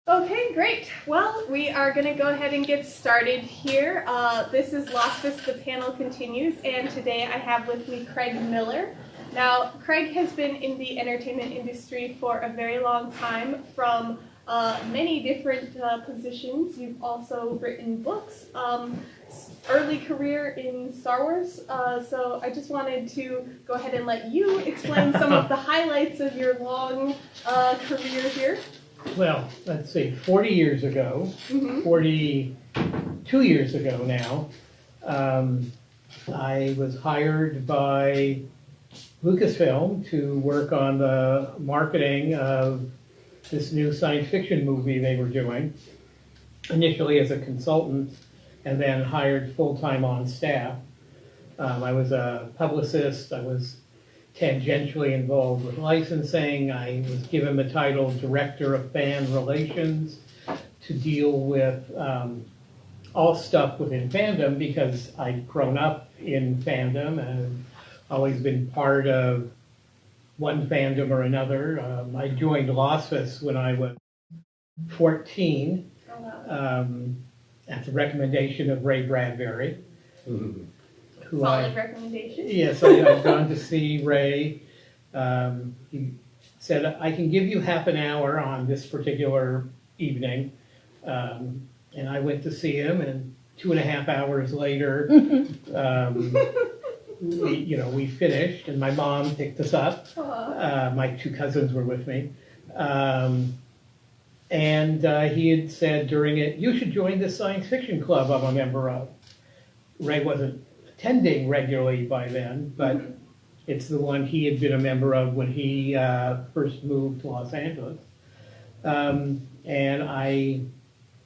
Okay, great. Well, we are going to go ahead and get started here. This is LASFS The Panel Continues, and today I have with me Craig Miller. Now, Craig has been in the entertainment industry for a very long time, from many different positions. You've also written books, early career in Star Wars, so I just wanted to go ahead and let you explain some of the highlights of your long career here. Well, let's see, 40 years ago, 42 years ago now, I was hired by Lucasfilm to work on the marketing of this new science fiction movie they were doing, initially as a consultant and then hired full-time on staff. I was a publicist. I was tangentially involved with licensing. I was given the title Director of Fan Relations to deal with all stuff within fandom because I'd grown up in fandom and always been part of one fandom or another. I joined LASFS when I was 14 at the recommendation of Ray Bradbury. Solid recommendation. Yes, I've gone to see Ray. He said, I can give you half an hour on this particular evening. And I went to see him, and 2.5 hours later, we finished, and my mom picked us up. My two cousins were with me. And he had said during it, you should join this science fiction club I'm a member of. Ray wasn't attending regularly by then, but it's the one he had been a member of when he first moved to Los Angeles. And I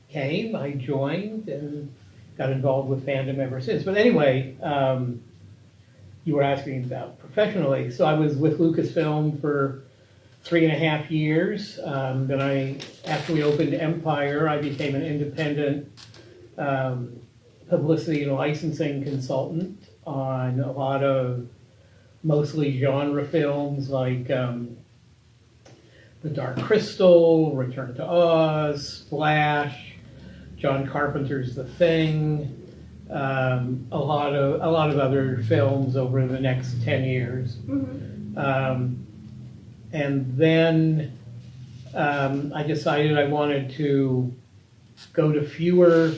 came, I joined, and got involved with fandom ever since. But anyway, you were asking about professionally. So I was with Lucasfilm for 3.5 years. Then after we opened Empire, I became an independent publicity and licensing consultant on a lot of mostly genre films like The Dark Crystal, Return to Oz, Splash, John Carpenter's The Thing, a lot of other films over the next 10 years. And then I decided I wanted to go to fewer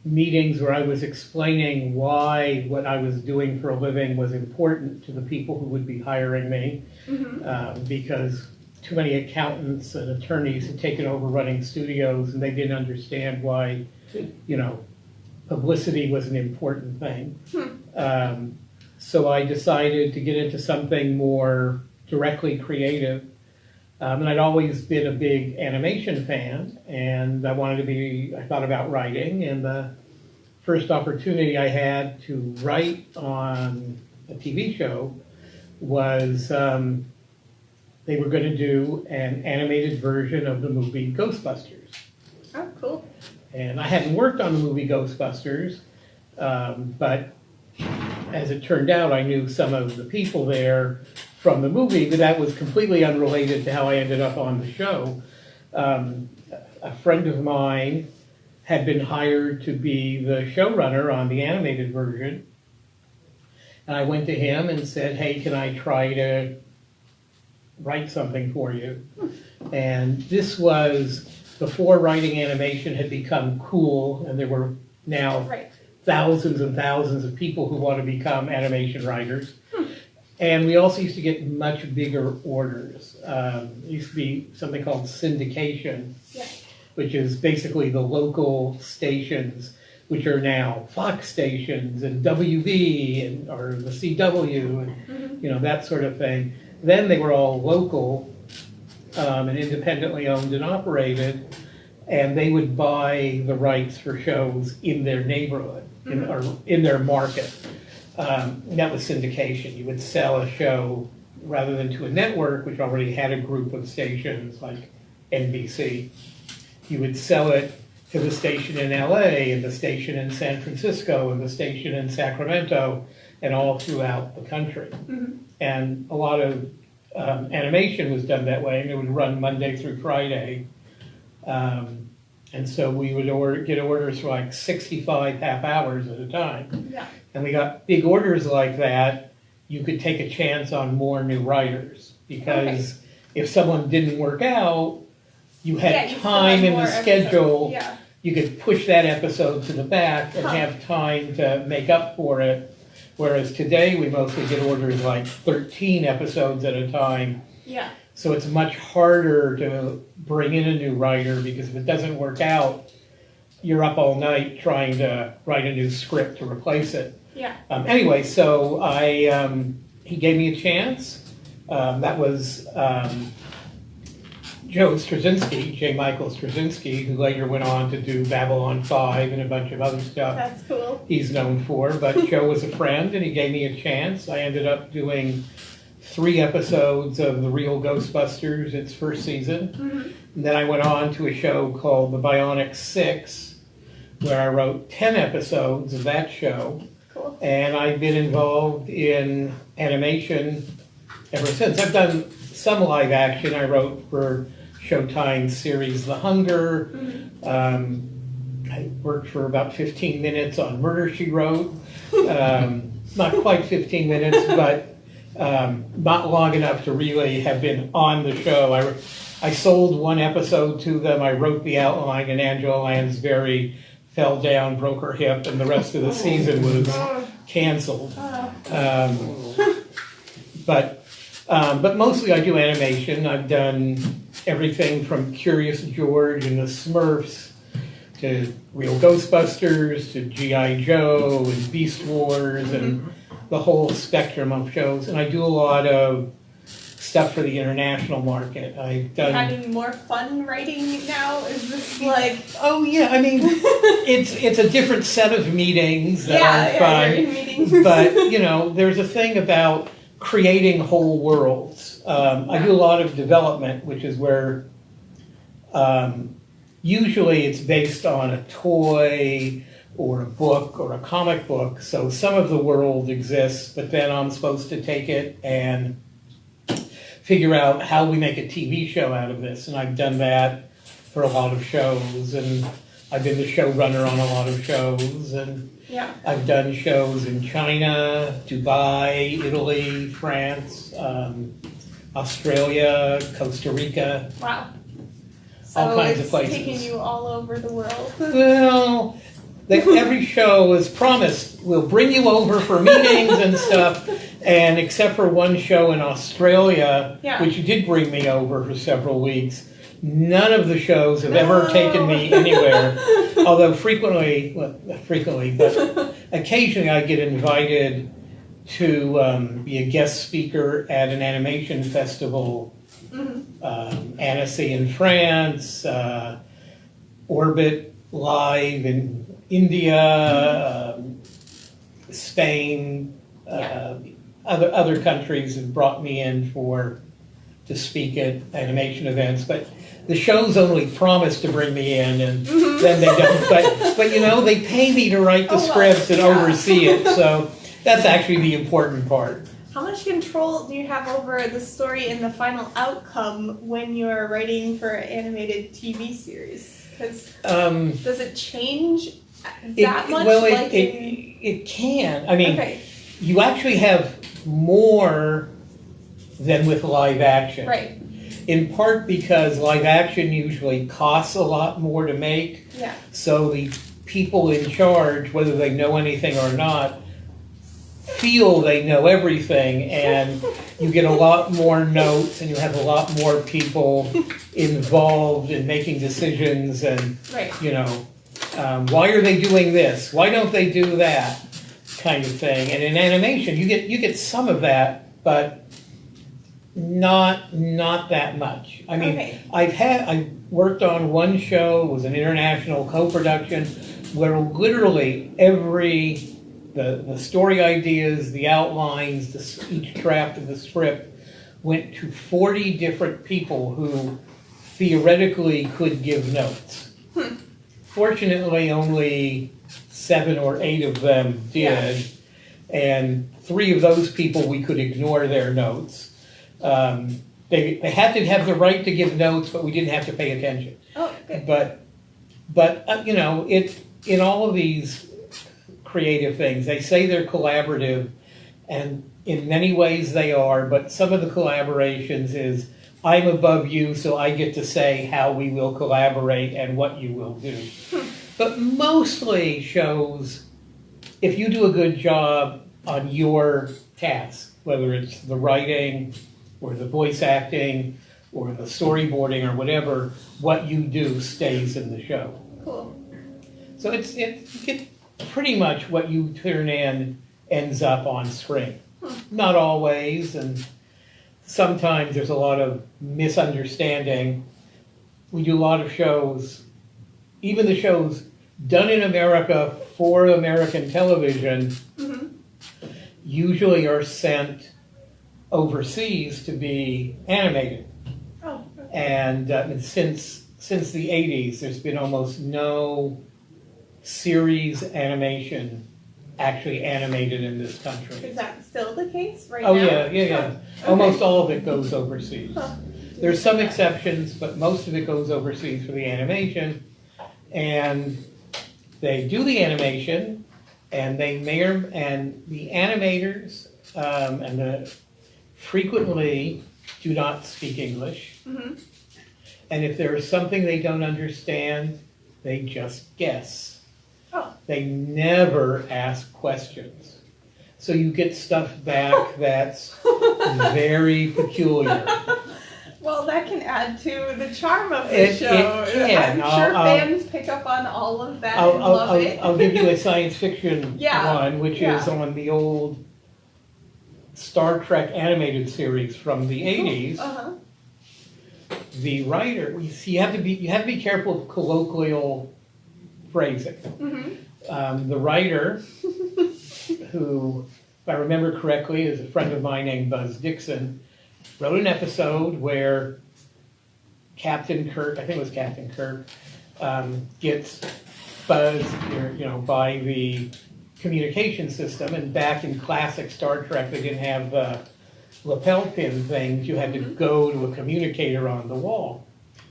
meetings where I was explaining why what I was doing for a living was important to the people who would be hiring me, because too many accountants and attorneys had taken over running studios and they didn't understand why, publicity was an important thing. So I decided to get into something more directly creative. And I'd always been a big animation fan, and I thought about writing, and the first opportunity I had to write on a TV show was they were going to do an animated version of the movie Ghostbusters. Oh, cool. And I hadn't worked on the movie Ghostbusters, but as it turned out, I knew some of the people there from the movie, but that was completely unrelated to how I ended up on the show. A friend of mine had been hired to be the showrunner on the animated version. And I went to him and said, hey, can I try to write something for you? And this was before writing animation had become cool, and there were now thousands and thousands of people who want to become animation writers. And we also used to get much bigger orders. It used to be something called syndication, which is basically the local stations, which are now Fox stations and WB or the CW and that sort of thing. Then they were all local and independently owned and operated, and they would buy the rights for shows in their neighborhood or in their market. That was syndication. You would sell a show rather than to a network, which already had a group of stations like NBC. You would sell it to the station in LA and the station in San Francisco and the station in Sacramento and all throughout the country. And a lot of animation was done that way, and it would run Monday through Friday And so we would get orders for like 65 half hours at a time. Yeah. And we got big orders like that, you could take a chance on more new writers. Because if someone didn't work out, you had time in the schedule. Yeah. You could push that episode to the back and have time to make up for it. Whereas today we mostly get orders like 13 episodes at a time. Yeah. So it's much harder to bring in a new writer because if it doesn't work out, you're up all night trying to write a new script to replace it. Yeah. Anyway, so he gave me a chance. That was J. Michael Straczynski, who later went on to do Babylon 5 and a bunch of other stuff. That's cool. He's known for, but Joe was a friend and he gave me a chance. I ended up doing 3 episodes of The Real Ghostbusters, its first season. Mm-hmm. And then I went on to a show called The Bionic 6, where I wrote 10 episodes of that show. Cool. And I've been involved in animation ever since. I've done some live action. I wrote for Showtime's series The Hunger. Mm-hmm. I worked for about 15 minutes on Murder, She Wrote. Not quite 15 minutes, but not long enough to really have been on the show. I sold 1 episode to them. I wrote the outline, and Angela Lansbury fell down, broke her hip, and the rest of the season was canceled. But mostly I do animation. I've done everything from Curious George and the Smurfs to Real Ghostbusters to G.I. Joe and Beast Wars and the whole spectrum of shows. And I do a lot of stuff for the international market. I've done. You're having more fun writing now? Is this like? Oh yeah, I mean, it's a different set of meetings that are fun. You're in meetings. But you know, there's a thing about creating whole worlds. I do a lot of development, which is where usually it's based on a toy or a book or a comic book. So some of the world exists, but then I'm supposed to take it and figure out how we make a TV show out of this. And I've done that for a lot of shows, and I've been the showrunner on a lot of shows, and I've done shows in China, Dubai, Italy, France, Australia, Costa Rica. Wow. All kinds of places. So it's taking you all over the world. Well, every show is promised, we'll bring you over for meetings and stuff, and except for one show in Australia, which did bring me over for several weeks, none of the shows have ever taken me anywhere. Although frequently, but occasionally I get invited to be a guest speaker at an animation festival, Annecy in France, Orbit Live in India, Spain, other countries have brought me in to speak at animation events, but the shows only promise to bring me in, and then they don't. But you know, they pay me to write the scripts and oversee it, so that's actually the important part. How much control do you have over the story and the final outcome when you're writing for an animated TV series? Because does it change that much? Well, it can. I mean, you actually have more than with live action. Right. In part because live action usually costs a lot more to make. Yeah. So the people in charge, whether they know anything or not, feel they know everything, and you get a lot more notes, and you have a lot more people involved in making decisions, and you know, why are they doing this? Why don't they do that? Kind of thing. And in animation, you get some of that, but not that much. I mean, I worked on one show. It was an international co-production where literally the story ideas, the outlines, each draft of the script went to 40 different people who theoretically could give notes. Fortunately, only 7 or 8 of them did, and 3 of those people we could ignore their notes. They had to have the right to give notes, but we didn't have to pay attention. Oh, good. But you know, it's in all of these creative things. They say they're collaborative, and in many ways they are. But some of the collaborations is I'm above you, so I get to say how we will collaborate and what you will do. But mostly shows if you do a good job on your task, whether it's the writing or the voice acting or the storyboarding or whatever, what you do stays in the show. Cool. So it's pretty much what you turn in ends up on screen. Not always, and sometimes there's a lot of misunderstanding. We do a lot of shows, even the shows done in America for American television, usually are sent overseas to be animated. Oh, okay. And since the 80s, there's been almost no series animation actually animated in this country. Is that still the case right now? Oh yeah. Okay. Almost all of it goes overseas. Huh. There's some exceptions, but most of it goes overseas for the animation. And they do the animation, and the animators frequently do not speak English. And if there is something they don't understand, they just guess. Oh. They never ask questions. So you get stuff back that's very peculiar. Well, that can add to the charm of the show. It can. I'm sure fans pick up on all of that and love it. I'll give you a science fiction one, which is on the old Star Trek animated series from the 80s. The writer, you have to be careful of colloquial phrasing. The writer, who, if I remember correctly, is a friend of mine named Buzz Dixon, wrote an episode where Captain Kirk, I think it was Captain Kirk, gets buzzed, by the communication system. And back in classic Star Trek, they didn't have the lapel pin things. You had to go to a communicator on the wall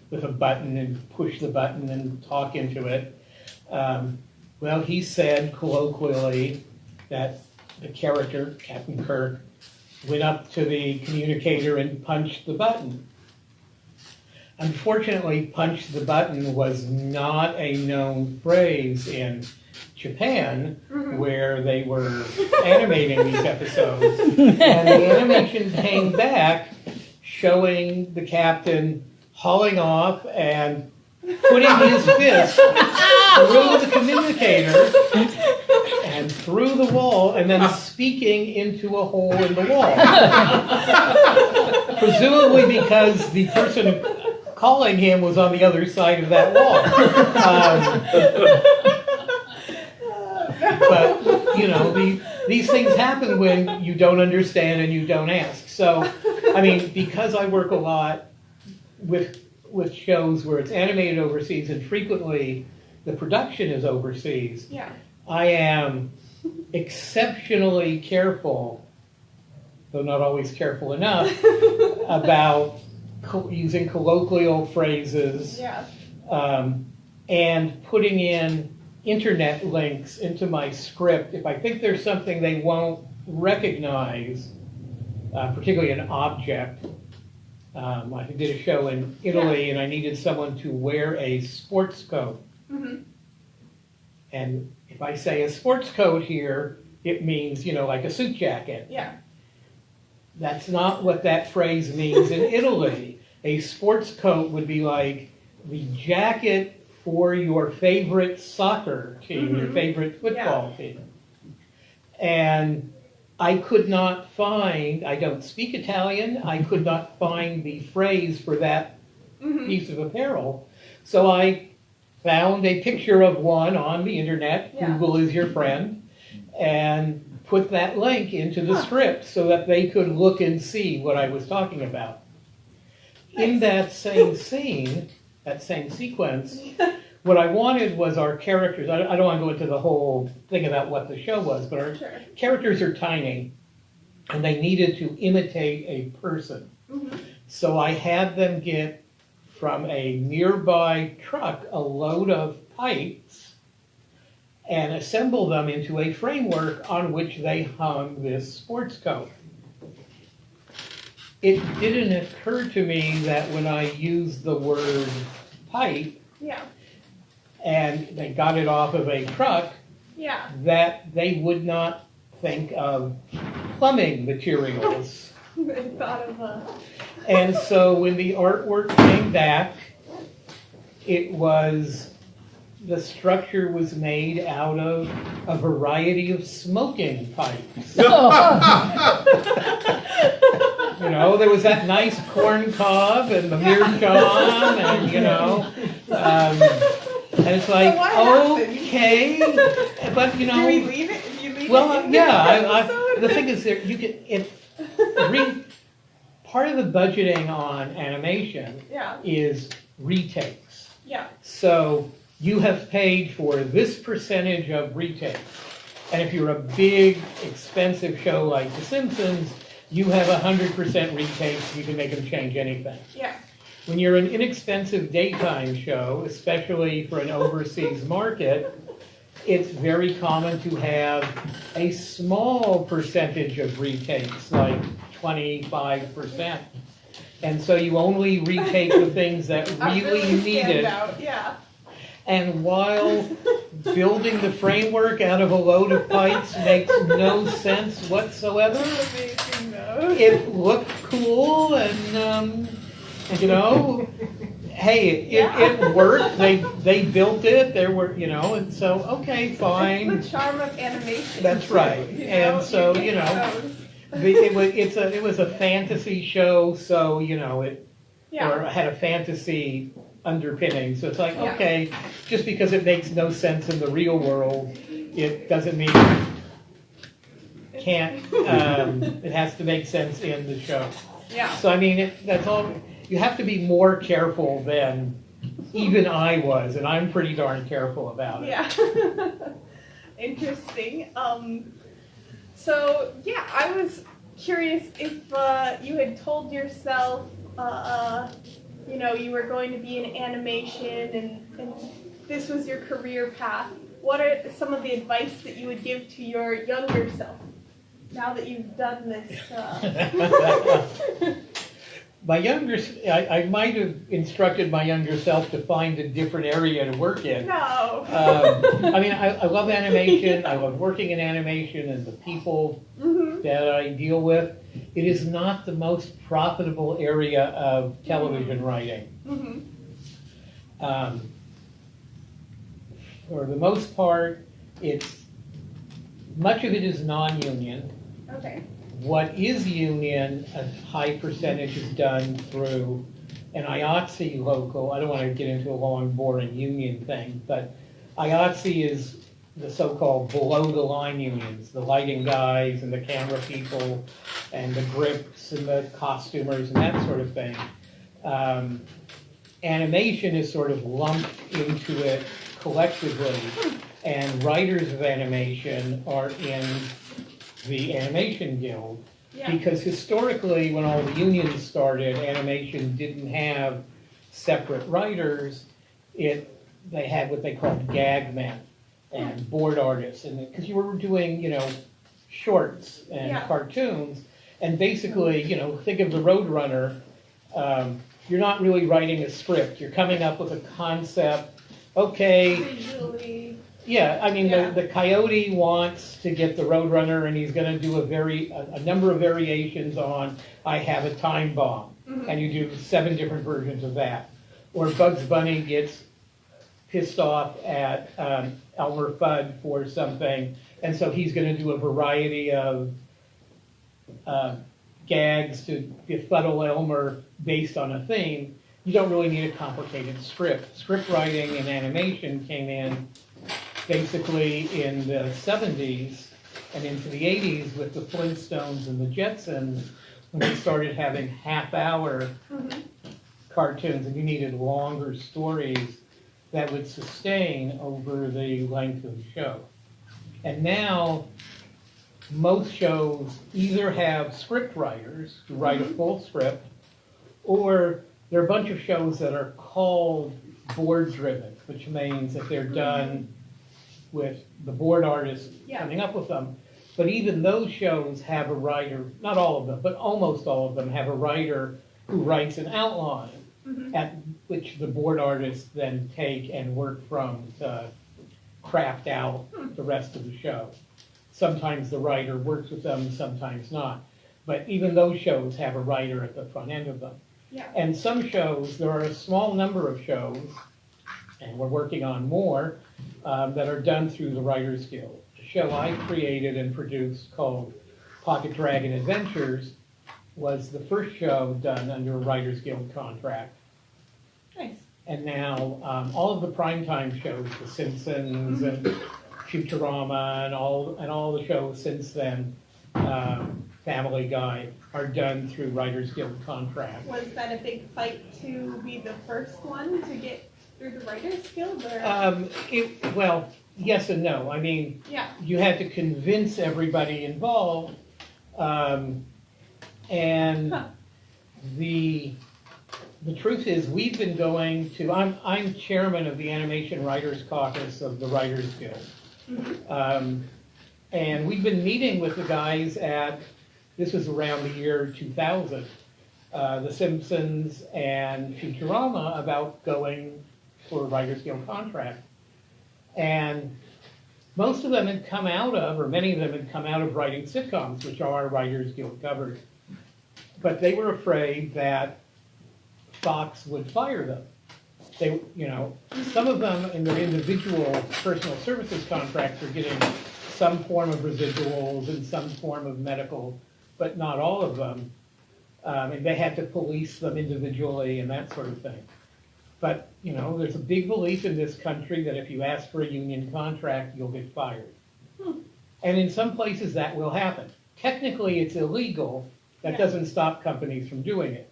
with a button and push the button and talk into it. Well, he said colloquially that the character, Captain Kirk, went up to the communicator and punched the button. Unfortunately, punch the button was not a known phrase in Japan, where they were animating these episodes. And the animation came back showing the captain hauling off and putting his fist through the communicator and through the wall, and then speaking into a hole in the wall. Presumably because the person calling him was on the other side of that wall. But, these things happen when you don't understand and you don't ask. So, because I work a lot with shows where it's animated overseas, and frequently the production is overseas, I am exceptionally careful, though not always careful enough, about using colloquial phrases and putting in internet links into my script. If I think there's something they won't recognize, particularly an object. I did a show in Italy, and I needed someone to wear a sports coat. And if I say a sports coat here, it means, like a suit jacket. That's not what that phrase means in Italy. A sports coat would be like the jacket for your favorite soccer team, your favorite football team. And I could not find, I don't speak Italian, I could not find the phrase for that piece of apparel. So I found a picture of one on the internet, Google is your friend, and put that link into the script so that they could look and see what I was talking about. In that same scene, that same sequence, what I wanted was our characters, I don't want to go into the whole thing about what the show was, but our characters are tiny, and they needed to imitate a person. So I had them get from a nearby truck a load of pipes and assemble them into a framework on which they hung this sports coat. It didn't occur to me that when I used the word pipe, Yeah. and they got it off of a truck, Yeah. that they would not think of plumbing materials. I thought of And so when the artwork came back, it was, the structure was made out of a variety of smoking pipes. You know, there was that nice corn cob and the meerschaum and, you know, and it's like, So what happened? okay, but you know. Do we leave it? If you leave Well, it in yeah, the the thing is that you can, part of the budgeting on animation Yeah. is retakes. Yeah. So you have paid for this percentage of retakes. And if you're a big, expensive show like The Simpsons, you have 100% retakes, you can make them change anything. Yeah. When you're an inexpensive daytime show, especially for an overseas market, it's very common to have a small percentage of retakes, like 25%. And so you only retake the things that really need it. Yeah. And while building the framework out of a load of pipes makes no sense whatsoever, Amazing though. it looked cool and you know, hey, it worked. They built it. There were, you know, and so okay, fine. It's the charm of animation. That's right. You know? And so You you know, those. it was a fantasy show, so you know it Yeah. or had a fantasy underpinning. So it's like Yeah. okay, just because it makes no sense in the real world, it doesn't mean it can't. It has to make sense in the show. Yeah. So I mean, that's all. You have to be more careful than even I was, and I'm pretty darn careful about it. Yeah. Interesting. So yeah, I was curious if you had told yourself, you know, you were going to be in animation and this was your career path. What are some of the advice that you would give to your younger self now that you've done this? My younger, I might have instructed my younger self to find a different area to work in. No. I mean, I love animation. I love working in animation and the people that I deal with. It is not the most profitable area of television writing. For the most part, much of it is non-union. Okay. What is union, a high percentage is done through an IATSE local. I don't want to get into a long, boring union thing, but IATSE is the so-called below-the-line unions, the lighting guys and the camera people and the grips and the costumers and that sort of thing. Animation is sort of lumped into it collectively, and writers of animation are in the Animation Guild. Yeah. Because historically, when all the unions started, animation didn't have separate writers. They had what they called gag men and board artists, and because you were doing, you know, shorts and cartoons, and basically, you know, think of the Roadrunner. You're not really writing a script. You're coming up with a concept. Okay. Visually. Yeah, I mean, the Coyote wants to get the Roadrunner, and he's going to do a number of variations on I Have a Time Bomb, and you do 7 different versions of that. Or Bugs Bunny gets pissed off at Elmer Fudd for something, and so he's going to do a variety of gags to befuddle Elmer based on a theme. You don't really need a complicated script. Script writing and animation came in basically in the 70s and into the 80s with the Flintstones and the Jetsons, when we started having half-hour cartoons, and you needed longer stories that would sustain over the length of the show. And now, most shows either have script writers who write a full script, or there are a bunch of shows that are called board-driven, which means that they're done with the board artist Yeah. coming up with them. But even those shows have a writer, not all of them, but almost all of them have a writer who writes an outline at which the board artists then take and work from to craft out the rest of the show. Sometimes the writer works with them, sometimes not. But even those shows have a writer at the front end of them. Yeah. And some shows, there are a small number of shows, and we're working on more, that are done through the Writers Guild. The show I created and produced called Pocket Dragon Adventures was the first show done under a Writers Guild contract. Nice. And now all of the primetime shows, The Simpsons and Futurama and all the shows since then, Family Guy, are done through Writers Guild contract. Was that a big fight to be the first one to get through the Writers Guild? Or? Well, yes and no. I mean, Yeah. you had to convince everybody involved, and the truth is, we've been going to. I'm chairman of the Animation Writers Caucus of the Writers Guild, and we've been meeting with the guys at. This was around the year 2000, The Simpsons and Futurama about going for a Writers Guild contract. And most of them had come out of, or many of them had come out of writing sitcoms, which are Writers Guild covered. But they were afraid that Fox would fire them. They, some of them in their individual personal services contracts are getting some form of residuals and some form of medical, but not all of them. And they had to police them individually and that sort of thing. But, there's a big belief in this country that if you ask for a union contract, you'll get fired. And in some places that will happen. Technically, it's illegal. That doesn't stop companies from doing it.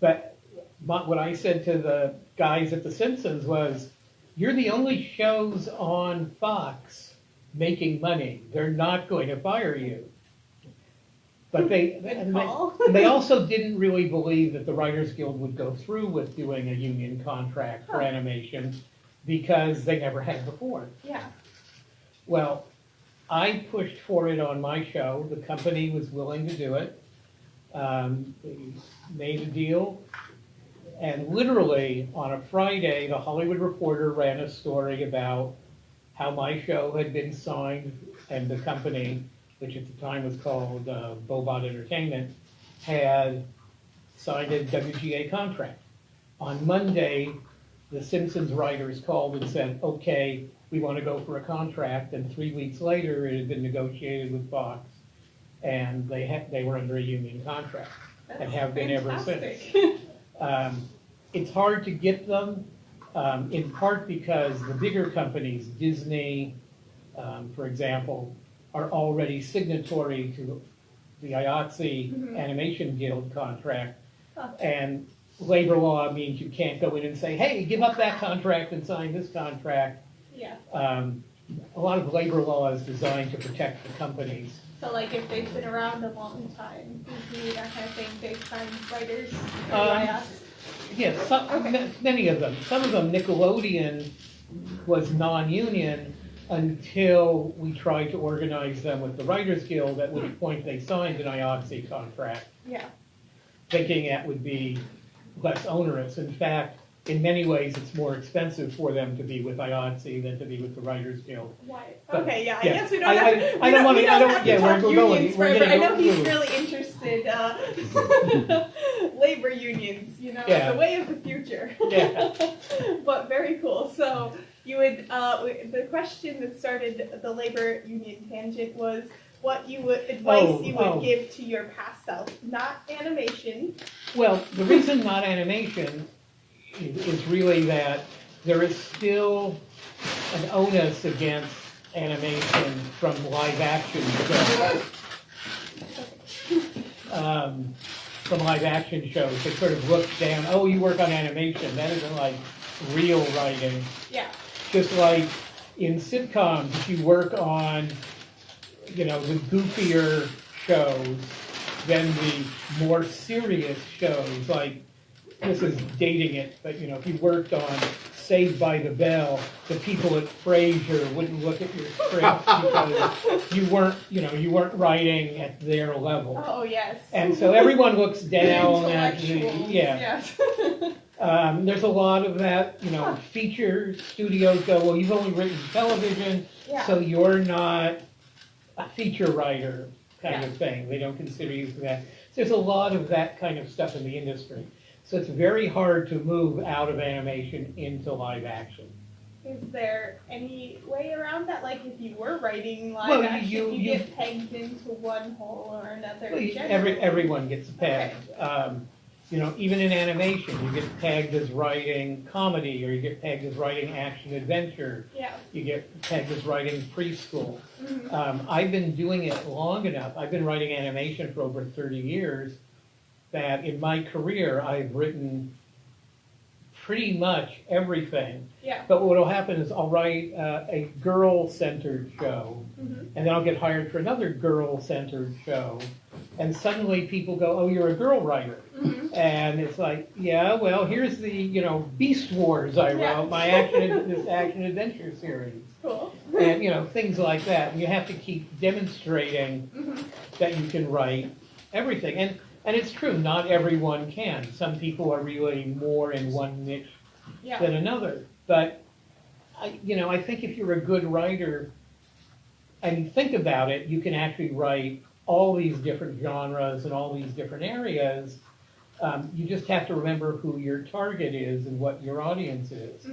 But what I said to the guys at The Simpsons was, you're the only shows on Fox making money. They're not going to fire you. But they also didn't really believe that the Writers Guild would go through with doing a union contract for animation because they never had before. Yeah. Well, I pushed for it on my show. The company was willing to do it. They made a deal. And literally on a Friday, the Hollywood Reporter ran a story about how my show had been signed and the company, which at the time was called Bobot Entertainment, had signed a WGA contract. On Monday, the Simpsons writers called and said, okay, we want to go for a contract, and 3 weeks later, it had been negotiated with Fox, and they were under a union contract, and have been ever since. It's hard to get them, in part because the bigger companies, Disney, for example, are already signatory to the IATSE Animation Guild contract, and labor law means you can't go in and say, hey, give up that contract and sign this contract. Yeah. A lot of labor law is designed to protect the companies. So, like, if they've been around a long time, Disney, that kind of thing, they've signed writers. Yes, many of them. Some of them, Nickelodeon was non-union until we tried to organize them with the Writers Guild, at which point they signed an IATSE contract, thinking that would be less onerous. In fact, in many ways, it's more expensive for them to be with IATSE than to be with the Writers Guild. Why? But, okay, yeah, I guess we don't have to. I don't want to. We're going. I know he's really interested. Labor unions, the way of the future. Yeah. But very cool. So you would. The question that started the labor union tangent was what advice you would give to your past self, not animation. Well, the reason not animation is really that there is still an onus against animation from live action shows. From live action shows, they sort of look down, oh, you work on animation, that isn't like real writing. Yeah. Just like in sitcoms, if you work on, the goofier shows than the more serious shows, like this is dating it, but if you worked on Saved by the Bell, the people at Frasier wouldn't look at your script because you weren't writing at their level. Oh, yes. And so everyone looks down at the, Yes. there's a lot of that, feature studios go, well, you've only written television, so you're not a feature writer kind of thing. They don't consider you for that. So there's a lot of that kind of stuff in the industry. So it's very hard to move out of animation into live action. Is there any way around that? Like if you were writing live action, you get pegged into one hole or another? Well, everyone gets pegged. Okay. Even in animation, you get pegged as writing comedy, or you get pegged as writing action adventure. Yeah. You get pegged as writing preschool. Mm-hmm. I've been doing it long enough. I've been writing animation for over 30 years. That in my career, I've written pretty much everything. Yeah. But what will happen is I'll write a girl-centered show, and then I'll get hired for another girl-centered show, and suddenly people go, "Oh, you're a girl writer," and it's like, "Yeah, well, here's the Beast Wars I wrote, my this action adventure series." Cool. And things like that. And you have to keep demonstrating that you can write everything. And it's true, not everyone can. Some people are really more in one niche than another. But I think if you're a good writer and you think about it, you can actually write all these different genres and all these different areas. You just have to remember who your target is and what your audience is.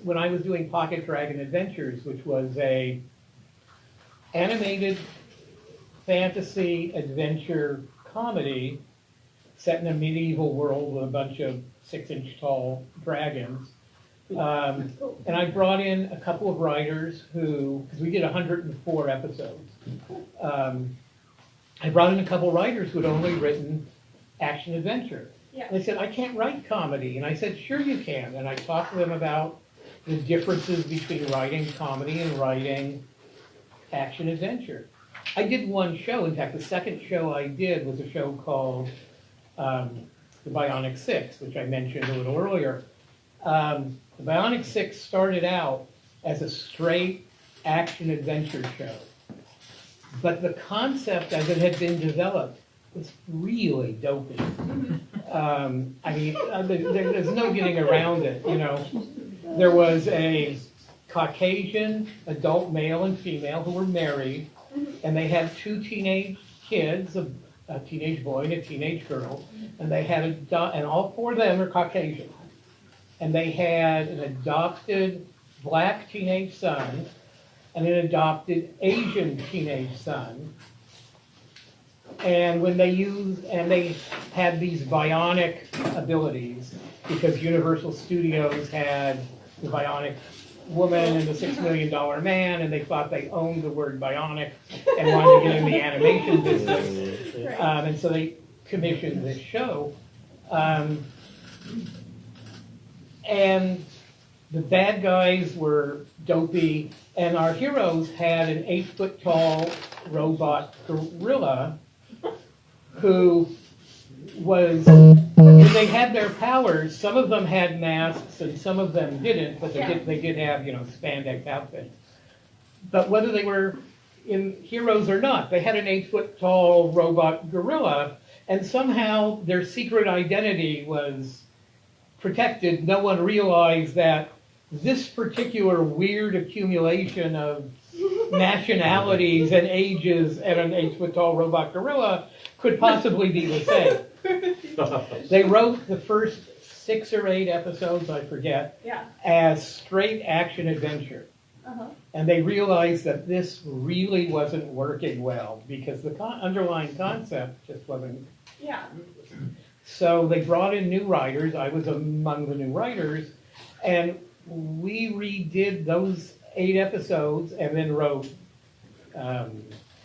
When I was doing Pocket Dragon Adventures, which was a animated fantasy adventure comedy set in a medieval world with a bunch of 6-inch tall dragons. And I brought in a couple of writers because we did 104 episodes. I brought in a couple of writers who had only written action adventure. And they said, "I can't write comedy." And I said, "Sure you can." And I talked to them about the differences between writing comedy and writing action adventure. I did one show. In fact, the second show I did was a show called The Bionic Six, which I mentioned a little earlier. The Bionic Six started out as a straight action adventure show. But the concept as it had been developed was really dopey. There's no getting around it, There was a Caucasian adult male and female who were married, and they had two teenage kids, a teenage boy and a teenage girl, and they had and all four of them are Caucasian. And they had an adopted black teenage son and an adopted Asian teenage son. And they had these bionic abilities because Universal Studios had the Bionic Woman and the $6 Million Man, and they thought they owned the word bionic and wanted to get in the animation business. And so they commissioned this show. And the bad guys were dopey, and our heroes had an 8-foot-tall robot gorilla who they had their powers. Some of them had masks and some of them didn't, but they did have, spandex outfits. But whether they were heroes or not, they had an 8-foot-tall robot gorilla, and somehow their secret identity was protected. No one realized that this particular weird accumulation of nationalities and ages and an 8-foot-tall robot gorilla could possibly be the same. They wrote the first 6 or 8 episodes, I forget, as straight action adventure. And they realized that this really wasn't working well because the underlying concept just wasn't. So they brought in new writers. I was among the new writers, and we redid those 8 episodes and then wrote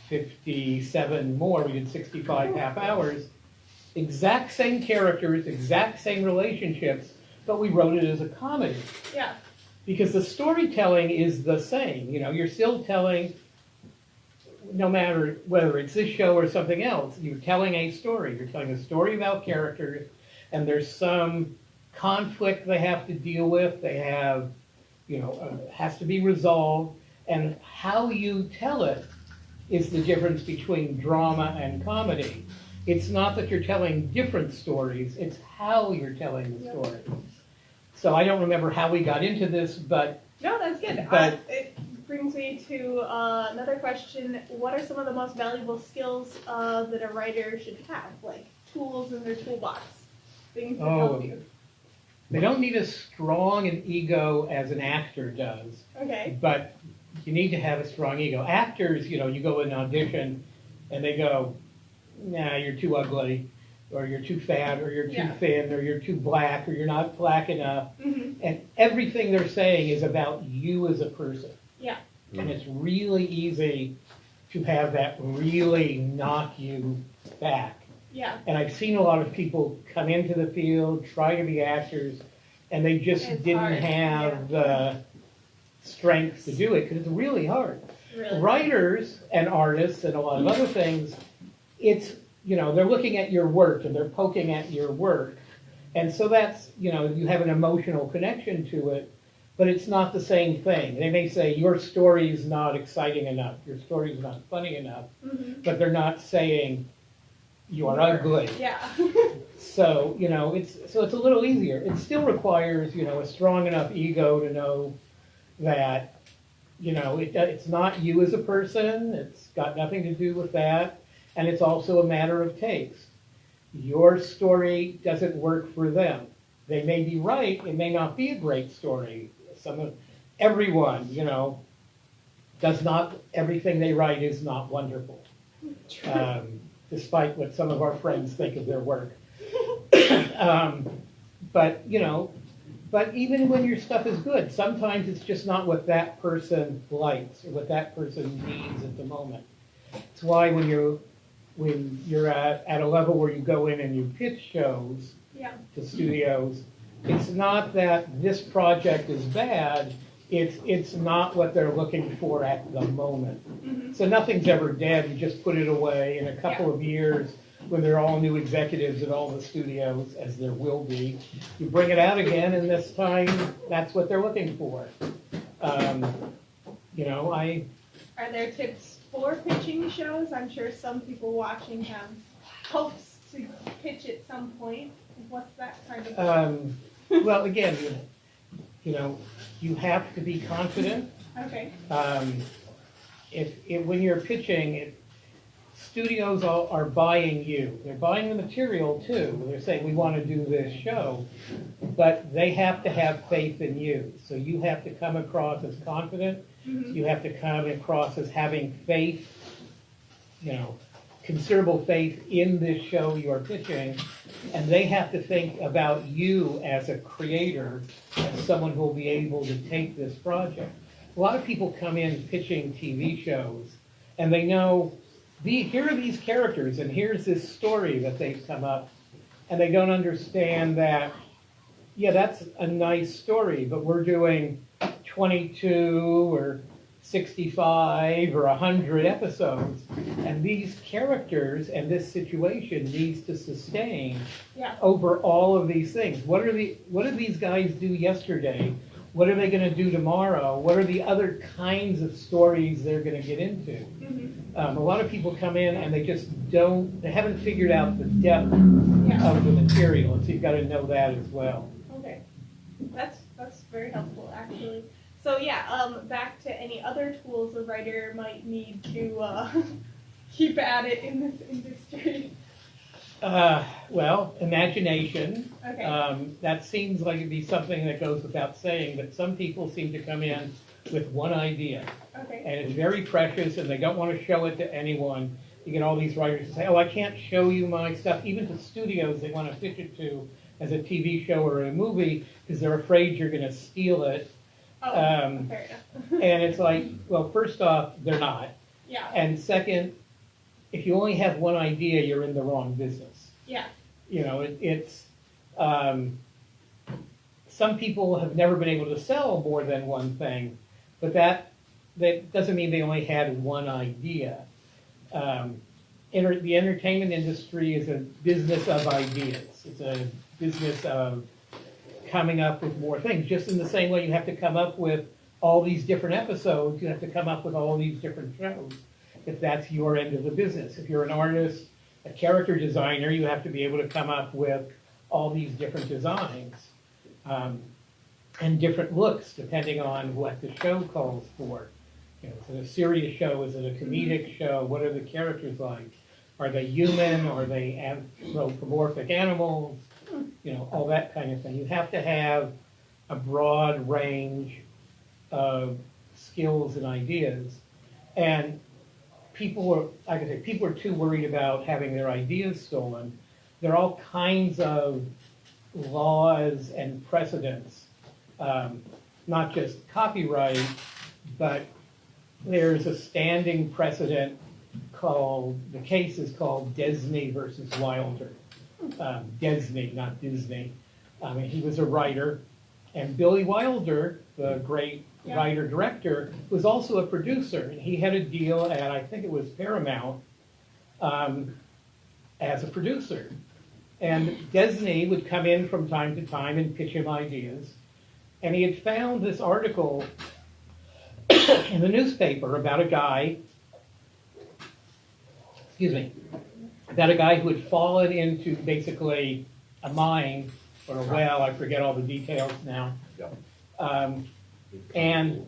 57 more. We did 65 half hours. Exact same characters, exact same relationships, but we wrote it as a comedy. Because the storytelling is the same. You're still telling, no matter whether it's this show or something else, you're telling a story. You're telling a story about characters, and there's some conflict they have to deal with. They have, has to be resolved, and how you tell it is the difference between drama and comedy. It's not that you're telling different stories, it's how you're telling the story. So I don't remember how we got into this, but... No, that's good. But it brings me to another question. What are some of the most valuable skills that a writer should have? Like tools in their toolbox, things that help you. They don't need as strong an ego as an actor does. Okay. But you need to have a strong ego. Actors, you go in an audition and they go, nah, you're too ugly, or you're too fat, or you're too thin, or you're too black, or you're not black enough. And everything they're saying is about you as a person. Yeah. And it's really easy to have that really knock you back. Yeah. And I've seen a lot of people come into the field, try to be actors, and they just didn't have the strength to do it, because it's really hard. Really? Writers and artists and a lot of other things, it's, they're looking at your work and they're poking at your work. And so that's, you have an emotional connection to it, but it's not the same thing. They may say, your story is not exciting enough, your story is not funny enough, but they're not saying, you are ugly. Yeah. So, it's a little easier. It still requires, a strong enough ego to know that, it's not you as a person, it's got nothing to do with that, and it's also a matter of taste. Your story doesn't work for them. They may be right, it may not be a great story. Everyone, everything they write is not wonderful. Despite what some of our friends think of their work. But even when your stuff is good, sometimes it's just not what that person likes or what that person needs at the moment. It's why when you're at a level where you go in and you pitch shows to studios, it's not that this project is bad, it's not what they're looking for at the moment. So nothing's ever dead, you just put it away. In a couple of years, when there are all new executives at all the studios, as there will be, you bring it out again, and this time, that's what they're looking for. Are there tips for pitching shows? I'm sure some people watching have hopes to pitch at some point. What's that kind of? Well, again, you have to be confident. Okay. When you're pitching, studios are buying you. They're buying the material too. They're saying, we want to do this show, but they have to have faith in you. So you have to come across as confident. You have to come across as having faith, considerable faith in this show you are pitching, and they have to think about you as a creator, as someone who will be able to take this project. A lot of people come in pitching TV shows, and they know, here are these characters, and here's this story that they've come up, and they don't understand that, that's a nice story, but we're doing 22 or 65 or 100 episodes, and these characters and this situation needs to sustain over all of these things. What did these guys do yesterday? What are they going to do tomorrow? What are the other kinds of stories they're going to get into? A lot of people come in and they haven't figured out the depth of the material, and so you've got to know that as well. Okay, that's very helpful, actually. So back to any other tools a writer might need to keep at it in this industry. Well, imagination. Okay. That seems like it'd be something that goes without saying, but some people seem to come in with one idea. Okay. And it's very precious, and they don't want to show it to anyone. You get all these writers who say, I can't show you my stuff. Even to studios they want to pitch it to as a TV show or a movie because they're afraid you're going to steal it. Fair enough. And it's like, well, first off, they're not. Yeah. And second, if you only have one idea, you're in the wrong business. Yeah. Some people have never been able to sell more than one thing, but that doesn't mean they only had one idea. The entertainment industry is a business of ideas. It's a business of coming up with more things, just in the same way you have to come up with all these different episodes, you have to come up with all these different shows, if that's your end of the business. If you're an artist, a character designer, you have to be able to come up with all these different designs and different looks depending on what the show calls for. You know, is it a serious show? Is it a comedic show? What are the characters like? Are they human? Are they anthropomorphic animals? You know, all that kind of thing. You have to have a broad range of skills and ideas. And people are too worried about having their ideas stolen. There are all kinds of laws and precedents, not just copyright, but there's a standing precedent the case is called Disney versus Wilder. Disney, not Disney. I mean, he was a writer, and Billy Wilder, the great writer-director, was also a producer, and he had a deal at, I think it was Paramount, as a producer. And Disney would come in from time to time and pitch him ideas, and he had found this article in the newspaper about a guy who had fallen into basically a mine or a well, I forget all the details now. And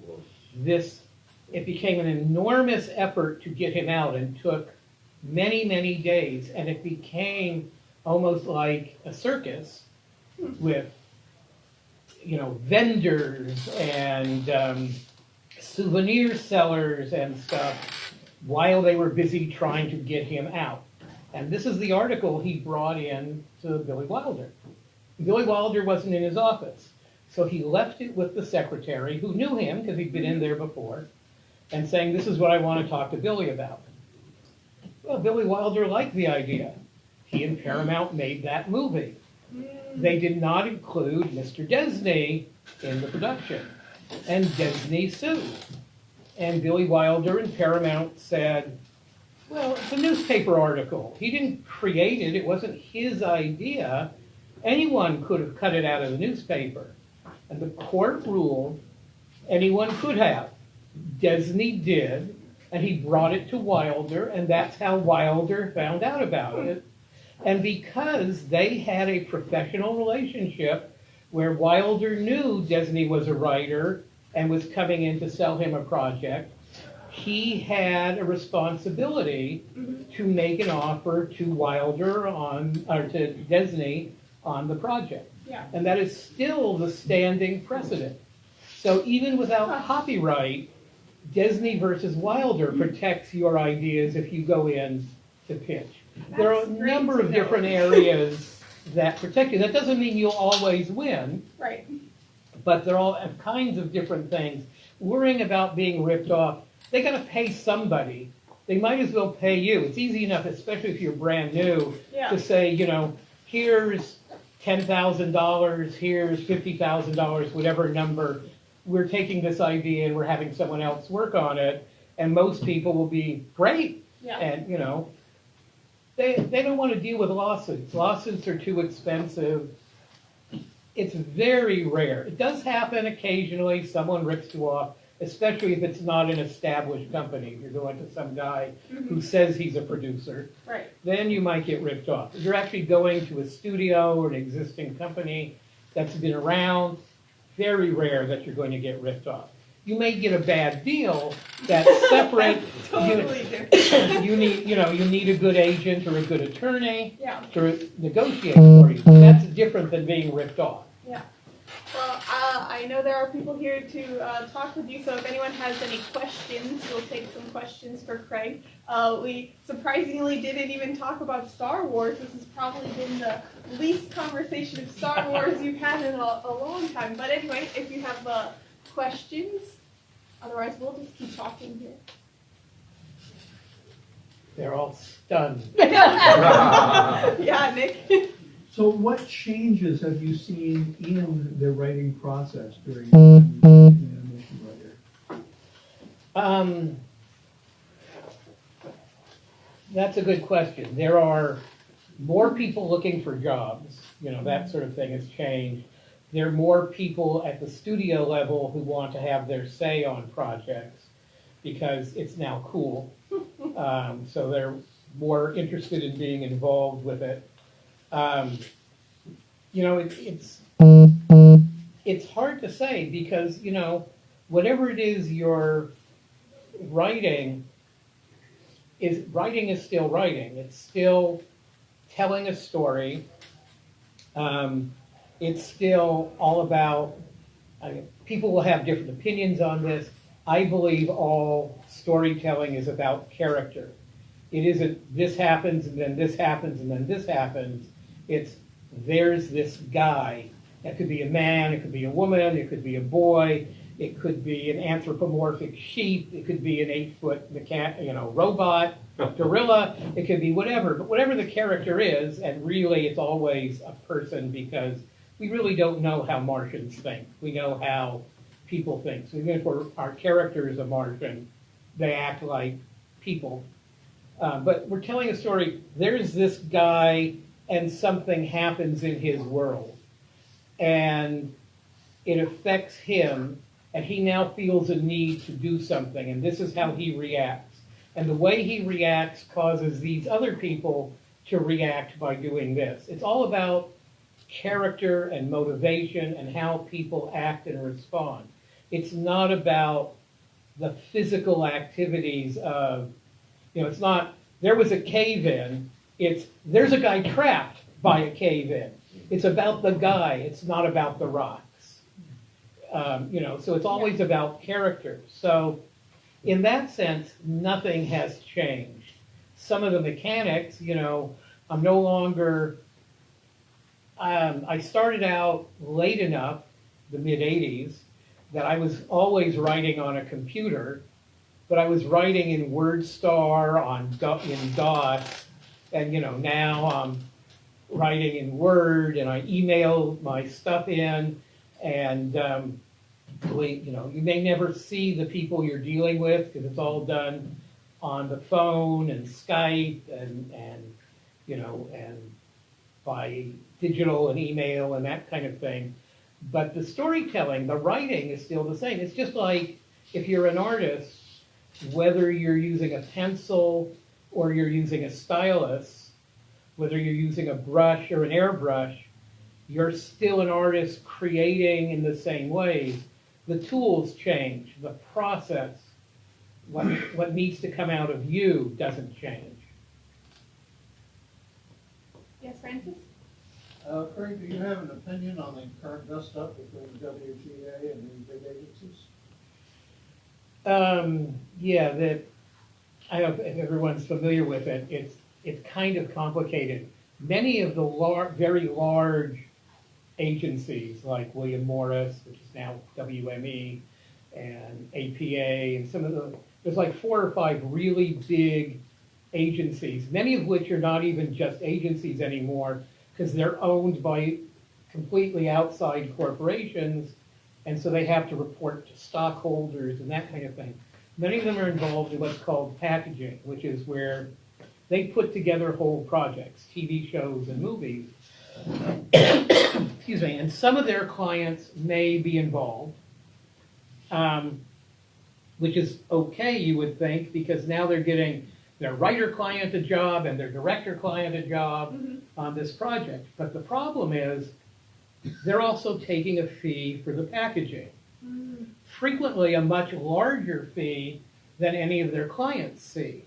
it became an enormous effort to get him out and took many, many days, and it became almost like a circus with, you know, vendors and souvenir sellers and stuff while they were busy trying to get him out. And this is the article he brought in to Billy Wilder. Billy Wilder wasn't in his office, so he left it with the secretary, who knew him because he'd been in there before, and saying, this is what I want to talk to Billy about. Well, Billy Wilder liked the idea. He and Paramount made that movie. They did not include Mr. Disney in the production, and Disney sued. And Billy Wilder and Paramount said, well, it's a newspaper article. He didn't create it. It wasn't his idea. Anyone could have cut it out of the newspaper. And the court ruled anyone could have. Disney did, and he brought it to Wilder, and that's how Wilder found out about it. And because they had a professional relationship where Wilder knew Disney was a writer and was coming in to sell him a project, he had a responsibility to make an offer to Wilder or to Disney on the project. Yeah. And that is still the standing precedent. So even without copyright, Disney versus Wilder protects your ideas if you go in to pitch. There are a number of different areas that protect you. That doesn't mean you'll always win. Right. But they're all kinds of different things. Worrying about being ripped off, they got to pay somebody. They might as well pay you. It's easy enough, especially if you're brand new, to say, you know, here's $10,000, here's $50,000, whatever number. We're taking this idea and we're having someone else work on it, and most people will be great. Yeah. And, you know, they don't want to deal with lawsuits. Lawsuits are too expensive. It's very rare. It does happen occasionally. Someone rips you off, especially if it's not an established company. If you're going to some guy who says he's a producer, right, then you might get ripped off. If you're actually going to a studio or an existing company that's been around, very rare that you're going to get ripped off. You may get a bad deal that's separate. Totally different. You need a good agent or a good attorney to negotiate for you. That's different than being ripped off. Yeah. Well, I know there are people here to talk with you, so if anyone has any questions, we'll take some questions for Craig. We surprisingly didn't even talk about Star Wars. This has probably been the least conversation of Star Wars you've had in a long time. But anyway, if you have questions, otherwise we'll just keep talking here. They're all stunned. Yeah, Nick. So what changes have you seen in the writing process during being an animation writer? That's a good question. There are more people looking for jobs that sort of thing has changed. There are more people at the studio level who want to have their say on projects because it's now cool. So they're more interested in being involved with it. It's hard to say because, whatever it is you're writing is still writing. It's still telling a story. It's still all about, people will have different opinions on this. I believe all storytelling is about character. It isn't this happens and then this happens and then this happens. It's there's this guy. It could be a man, it could be a woman, it could be a boy, it could be an anthropomorphic sheep, it could be an 8-foot robot, gorilla, it could be whatever. But whatever the character is, and really it's always a person because we really don't know how Martians think. We know how people think. So even if our character is a Martian, they act like people. But we're telling a story, there's this guy and something happens in his world. And it affects him, and he now feels a need to do something, and this is how he reacts. And the way he reacts causes these other people to react by doing this. It's all about character and motivation and how people act and respond. It's not about the physical activities of, it's not, there was a cave-in, it's, there's a guy trapped by a cave-in. It's about the guy, it's not about the rocks. So it's always about character. So in that sense, nothing has changed. Some of the mechanics, I'm no longer, I started out late enough, the mid-'80s, that I was always writing on a computer, but I was writing in WordStar, in DOS, and now I'm writing in Word, and I email my stuff in, and you may never see the people you're dealing with because it's all done on the phone and Skype and by digital and email and that kind of thing. But the storytelling, the writing is still the same. It's just like if you're an artist, whether you're using a pencil or you're using a stylus, whether you're using a brush or an airbrush, you're still an artist creating in the same ways. The tools change, the process, what needs to come out of you doesn't change. Yes, Francis? Craig, do you have an opinion on the current dust-up between WGA and the big agencies? I hope everyone's familiar with it. It's kind of complicated. Many of the very large agencies like William Morris, which is now WME, and APA, and there's like 4 or 5 really big agencies, many of which are not even just agencies anymore because they're owned by completely outside corporations, and so they have to report to stockholders and that kind of thing. Many of them are involved in what's called packaging, which is where they put together whole projects, TV shows and movies. Excuse me, and some of their clients may be involved, which is okay, you would think, because now they're getting their writer client a job and their director client a job on this project. But the problem is they're also taking a fee for the packaging. Frequently a much larger fee than any of their clients see.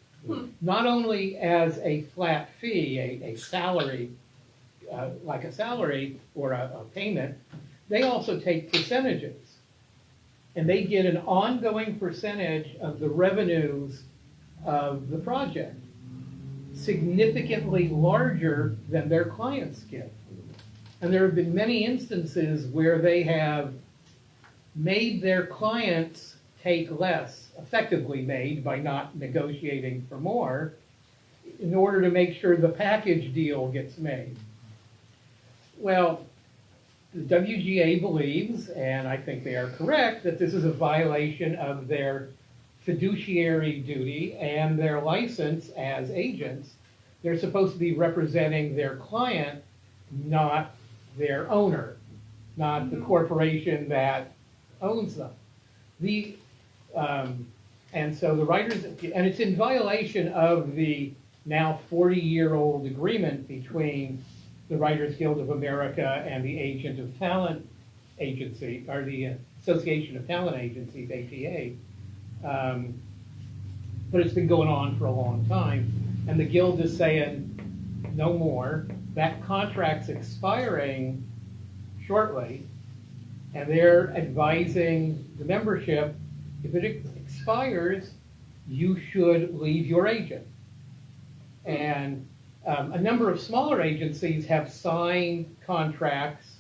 Not only as a flat fee, a salary, like a salary or a payment, they also take percentages. And they get an ongoing percentage of the revenues of the project, significantly larger than their clients get. And there have been many instances where they have made their clients take less, effectively made by not negotiating for more, in order to make sure the package deal gets made. Well, the WGA believes, and I think they are correct, that this is a violation of their fiduciary duty and their license as agents. They're supposed to be representing their client, not their owner, not the corporation that owns them. The, and so the writers, and it's in violation of the now 40-year-old agreement between the Writers Guild of America and the Agent of Talent Agency, or the Association of Talent Agencies, ATA. But it's been going on for a long time, and the Guild is saying no more. That contract's expiring shortly, and they're advising the membership, if it expires, you should leave your agent. And a number of smaller agencies have signed contracts,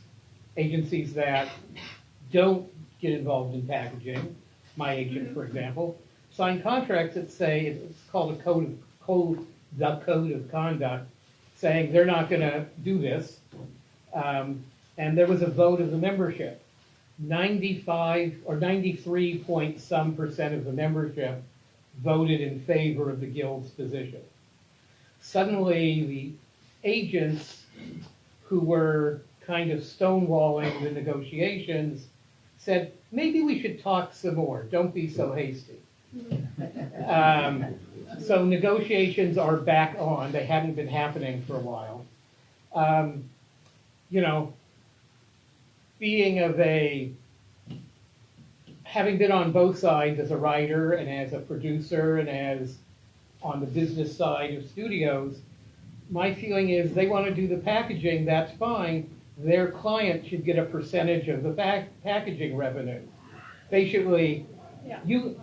agencies that don't get involved in packaging, my agent, for example, sign contracts that say, it's called the code of conduct, saying they're not gonna do this. And there was a vote of the membership. 95 or 93 point some percent of the membership voted in favor of the Guild's position. Suddenly, the agents who were kind of stonewalling the negotiations said, maybe we should talk some more, don't be so hasty. So negotiations are back on, they hadn't been happening for a while. You know, having been on both sides as a writer and as a producer and as on the business side of studios, my feeling is they want to do the packaging, that's fine. Their client should get a percentage of the packaging revenue. Basically, Yeah.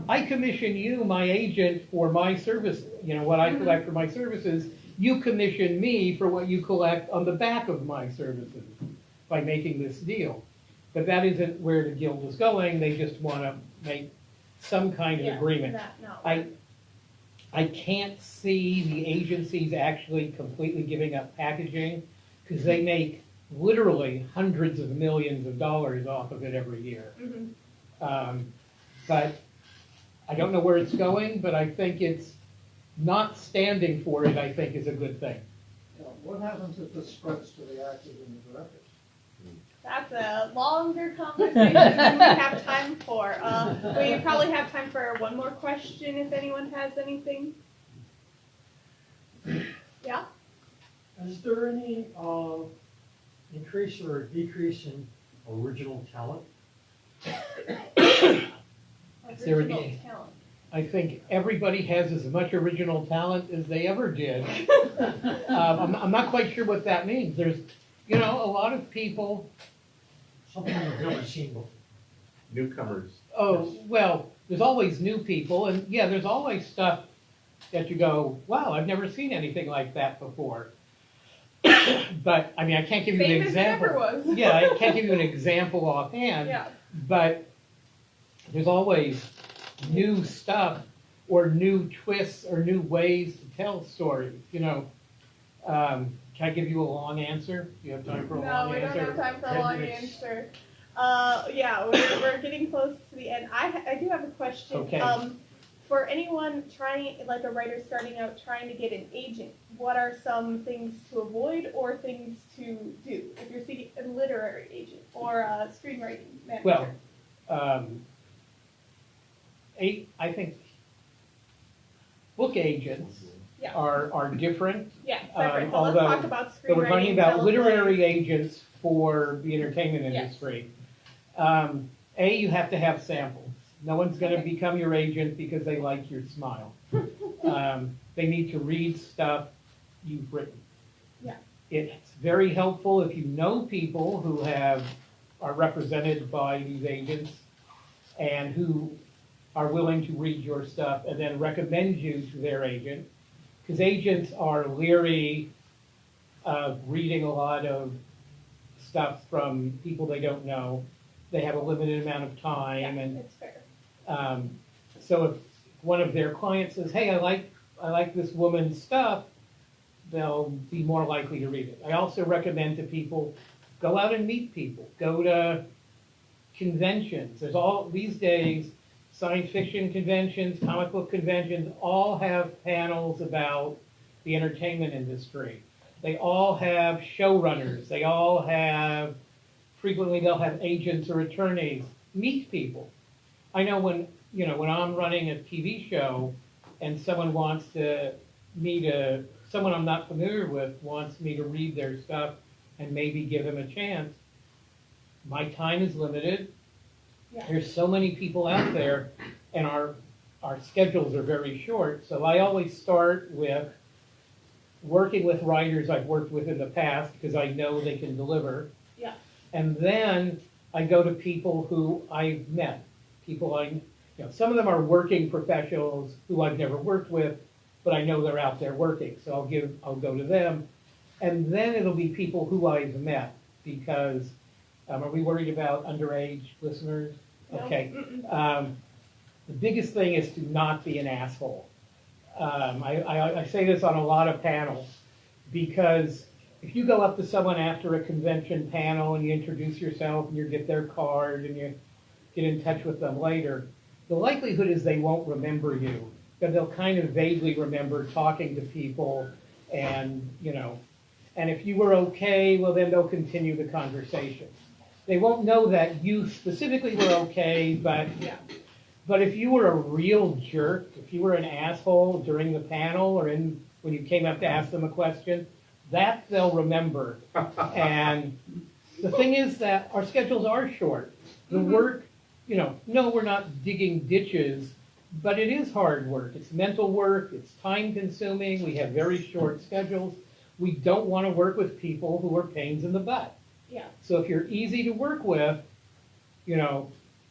I commission you, my agent, for my service, you know, what I collect for my services. You commission me for what you collect on the back of my services by making this deal. But that isn't where the Guild is going. They just want to make some kind of agreement. I can't see the agencies actually completely giving up packaging, because they make literally hundreds of millions of dollars off of it every year. But I don't know where it's going, but I think it's not standing for it, I think, is a good thing. Yeah, what happens if this spreads to the actors and the directors? That's a longer conversation than we have time for. We probably have time for one more question if anyone has anything. Yeah? Is there any increase or decrease in original talent? There would Original be- talent. I think everybody has as much original talent as they ever did. I'm not quite sure what that means. There's, you know, a lot of people, Something I've never seen before. Newcomers. oh, well, there's always new people, and yeah, there's always stuff that you go, wow, I've never seen anything like that before. But, I mean, I can't give you an Same as it example. ever was. Yeah, I can't give you an example offhand. Yeah. But there's always new stuff or new twists or new ways to tell stories, you know. Can I give you a long answer? Do you have time for a No, long we don't answer? have time for a 10 long minutes. answer. Yeah, we're getting close to the end. I do have a question. Okay. For anyone trying, like a writer starting out trying to get an agent, what are some things to avoid or things to do if you're seeking a literary agent or a screenwriting manager? Well, I think book agents Yeah. are different. Yeah, separate. So although- let's talk about screenwriting. So we're talking about teleplays. literary agents for the entertainment Yes. industry. You have to have samples. No one's gonna become your agent because they like your smile. They need to read stuff you've written. Yeah. It's very helpful if you know people who are represented by these agents and who are willing to read your stuff and then recommend you to their agent. Because agents are leery of reading a lot of stuff from people they don't know. They have a limited amount of time, Yeah, and it's fair. so if one of their clients says, "Hey, I like this woman's stuff," they'll be more likely to read it. I also recommend to people go out and meet people. Go to conventions. There's all these days. Science fiction conventions, comic book conventions, all have panels about the entertainment industry. They all have showrunners. They all have, frequently they'll have agents or attorneys. Meet people. I know when I'm running a TV show and someone wants to meet someone I'm not familiar with wants me to read their stuff and maybe give them a chance, my time is limited. Yeah. There's so many people out there, and our schedules are very short. So I always start with working with writers I've worked with in the past because I know they can deliver. Yeah. And then I go to people who I've met, some of them are working professionals who I've never worked with, but I know they're out there working. So I'll go to them, and then it'll be people who I've met because. Are we worried about underage listeners? No. Okay. The biggest thing is to not be an asshole. I say this on a lot of panels because if you go up to someone after a convention panel and you introduce yourself and you get their card and you get in touch with them later, the likelihood is they won't remember you, but they'll kind of vaguely remember talking to people and if you were okay, well then they'll continue the conversation. They won't know that you specifically were okay, but if you were a real jerk, if you were an asshole during the panel or when you came up to ask them a question, that they'll remember. And the thing is that our schedules are short. The work, no, we're not digging ditches, but it is hard work. It's mental work. It's time consuming. We have very short schedules. We don't want to work with people who are pains in the butt. Yeah. So if you're easy to work with,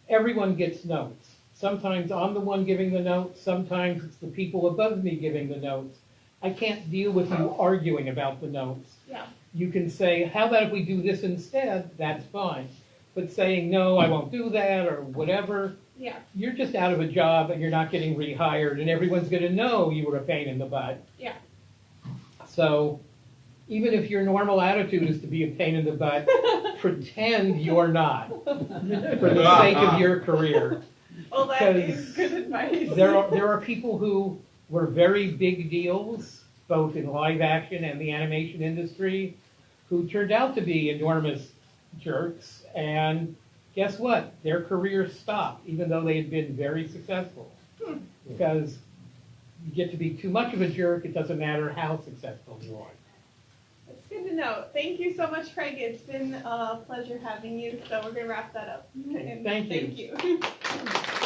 everyone gets notes. Sometimes I'm the one giving the notes. Sometimes it's the people above me giving the notes. I can't deal with you arguing about the notes. Yeah. You can say, how about if we do this instead? That's fine. But saying, no, I won't do that or whatever, Yeah. you're just out of a job and you're not getting rehired and everyone's going to know you were a pain in the butt. Yeah. So even if your normal attitude is to be a pain in the butt, pretend you're not for the sake of your career. Well, that is good advice. There are people who were very big deals, both in live action and the animation industry, who turned out to be enormous jerks, and guess what? Their careers stopped, even though they had been very successful. Because you get to be too much of a jerk, it doesn't matter how successful you are. That's good to know. Thank you so much, Craig. It's been a pleasure having you. So we're going to wrap that up. And Thank you. Thank you.